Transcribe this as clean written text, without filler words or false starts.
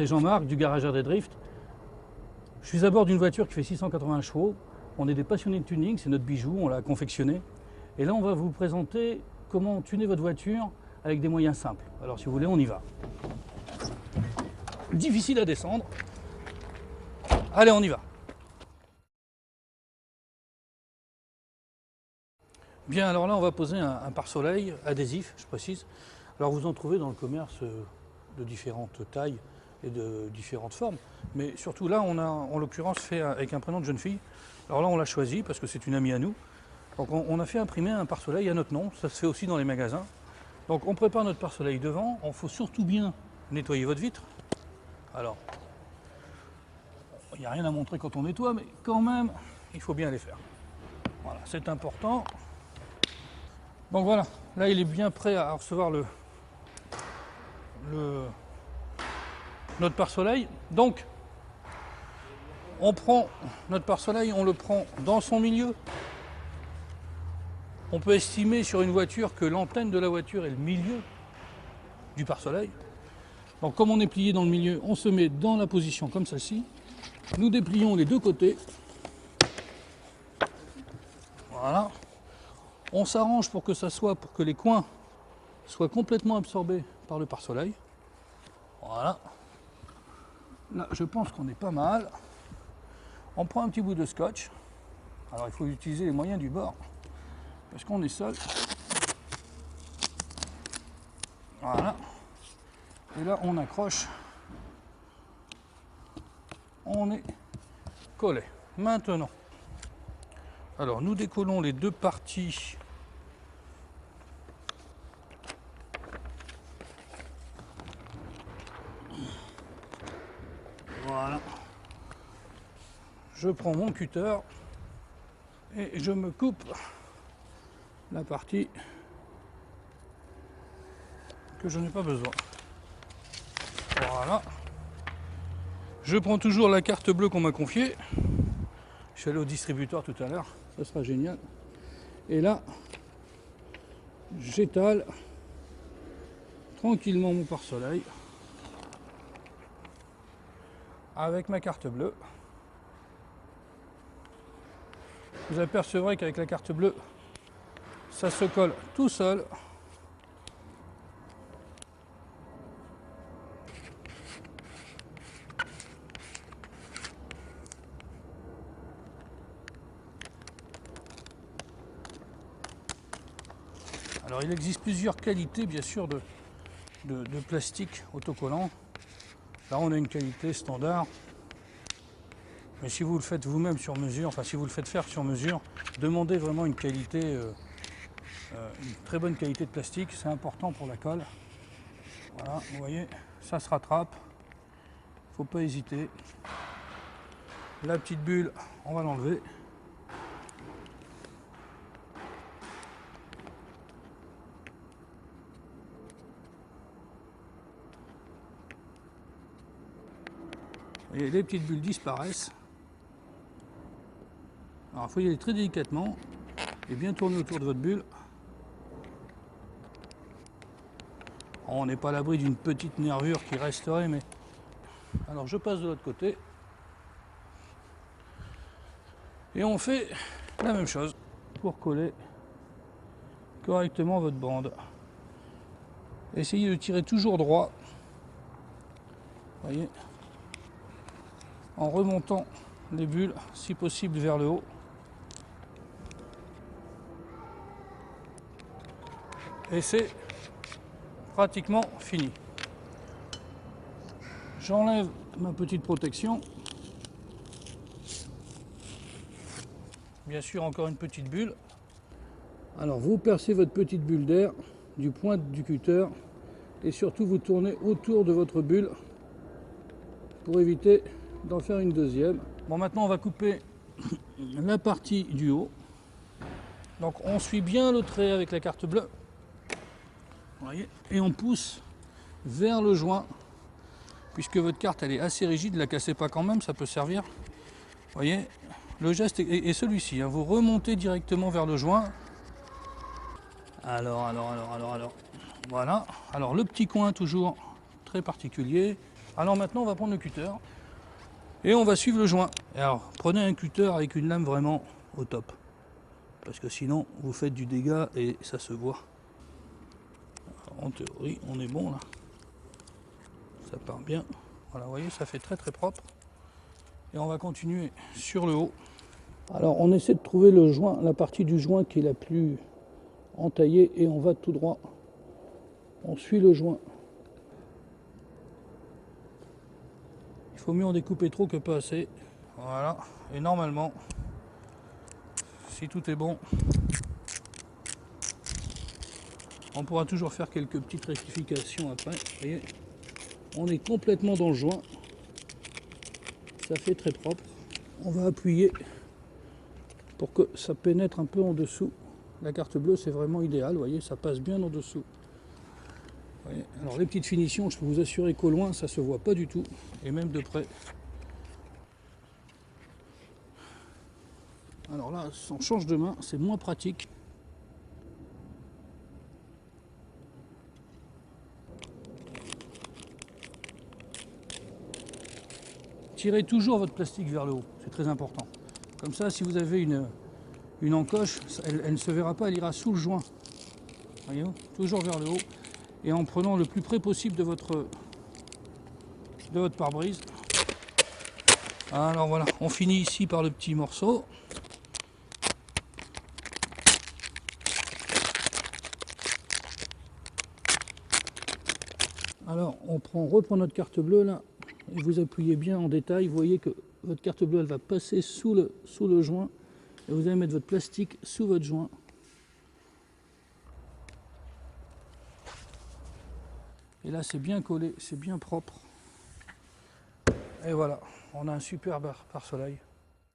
c'est Jean-Marc du Garage des Drift. Je suis à bord d'une voiture qui fait 680 chevaux. On est des passionnés de tuning, c'est notre bijou, on l'a confectionné. Et là, on va vous présenter comment tuner votre voiture avec des moyens simples. Alors si vous voulez, on y va. Difficile à descendre. Allez, on y va. Bien, alors là, on va poser un pare-soleil adhésif, je précise. Alors vous en trouvez dans le commerce de différentes tailles et de différentes formes. Mais surtout là, on a en l'occurrence fait avec un prénom de jeune fille. Alors là, on l'a choisi parce que c'est une amie à nous. Donc on a fait imprimer un pare-soleil à notre nom. Ça se fait aussi dans les magasins. Donc on prépare notre pare-soleil devant. Il faut surtout bien nettoyer votre vitre. Alors, il n'y a rien à montrer quand on nettoie, mais quand même, il faut bien les faire. Voilà, c'est important. Donc voilà, là il est bien prêt à recevoir notre pare-soleil. Donc, on prend notre pare-soleil, on le prend dans son milieu. On peut estimer sur une voiture que l'antenne de la voiture est le milieu du pare-soleil. Donc comme on est plié dans le milieu, on se met dans la position comme celle-ci. Nous déplions les deux côtés. Voilà. On s'arrange pour que les coins soient complètement absorbés par le pare-soleil. Voilà. Là, je pense qu'on est pas mal. On prend un petit bout de scotch. Alors, il faut utiliser les moyens du bord parce qu'on est seul. Voilà. Et là, on accroche. On est collé. Maintenant, alors nous décollons les deux parties. Voilà. Je prends mon cutter et je me coupe la partie que je n'ai pas besoin. Voilà. Je prends toujours la carte bleue qu'on m'a confiée. Je suis allé au distributeur tout à l'heure, ça sera génial. Et là, j'étale tranquillement mon pare-soleil avec ma carte bleue. Vous apercevrez qu'avec la carte bleue, ça se colle tout seul. Alors il existe plusieurs qualités bien sûr de plastique autocollant. Là on a une qualité standard. Mais si vous le faites vous-même sur mesure, enfin si vous le faites faire sur mesure, demandez vraiment une qualité, une très bonne qualité de plastique, c'est important pour la colle. Voilà, vous voyez, ça se rattrape, faut pas hésiter. La petite bulle, on va l'enlever. Et les petites bulles disparaissent. Alors il faut y aller très délicatement et bien tourner autour de votre bulle. On n'est pas à l'abri d'une petite nervure qui resterait, mais... Alors je passe de l'autre côté. Et on fait la même chose pour coller correctement votre bande. Essayez de tirer toujours droit. Voyez, en remontant les bulles, si possible vers le haut. Et c'est pratiquement fini. J'enlève ma petite protection. Bien sûr, encore une petite bulle. Alors, vous percez votre petite bulle d'air du point du cutter et surtout vous tournez autour de votre bulle pour éviter d'en faire une deuxième. Bon, maintenant on va couper la partie du haut. Donc on suit bien le trait avec la carte bleue. Vous voyez, et on pousse vers le joint. Puisque votre carte elle est assez rigide, ne la cassez pas quand même, ça peut servir. Vous voyez, le geste est celui-ci, hein. Vous remontez directement vers le joint. Alors. Voilà. Alors le petit coin toujours très particulier. Alors maintenant on va prendre le cutter et on va suivre le joint. Et alors prenez un cutter avec une lame vraiment au top, parce que sinon vous faites du dégât et ça se voit. Alors, en théorie on est bon là, ça part bien. Voilà, vous voyez, ça fait très très propre. Et on va continuer sur le haut. Alors on essaie de trouver le joint, la partie du joint qui est la plus entaillée, et on va tout droit. On suit le joint. Il faut mieux en découper trop que pas assez. Voilà. Et normalement, si tout est bon, on pourra toujours faire quelques petites rectifications après. Vous voyez, on est complètement dans le joint. Ça fait très propre. On va appuyer pour que ça pénètre un peu en dessous. La carte bleue, c'est vraiment idéal. Vous voyez, ça passe bien en dessous. Vous voyez, alors les petites finitions, je peux vous assurer qu'au loin, ça se voit pas du tout. Et même de près. Alors là, on change de main, c'est moins pratique. Tirez toujours votre plastique vers le haut, c'est très important. Comme ça, si vous avez une encoche, elle ne se verra pas, elle ira sous le joint. Voyez-vous, toujours vers le haut. Et en prenant le plus près possible de votre pare-brise. Alors voilà, on finit ici par le petit morceau. Alors on reprend notre carte bleue là, et vous appuyez bien en détail. Vous voyez que votre carte bleue, elle va passer sous le joint, et vous allez mettre votre plastique sous votre joint. Et là c'est bien collé, c'est bien propre. Et voilà, on a un super pare-soleil.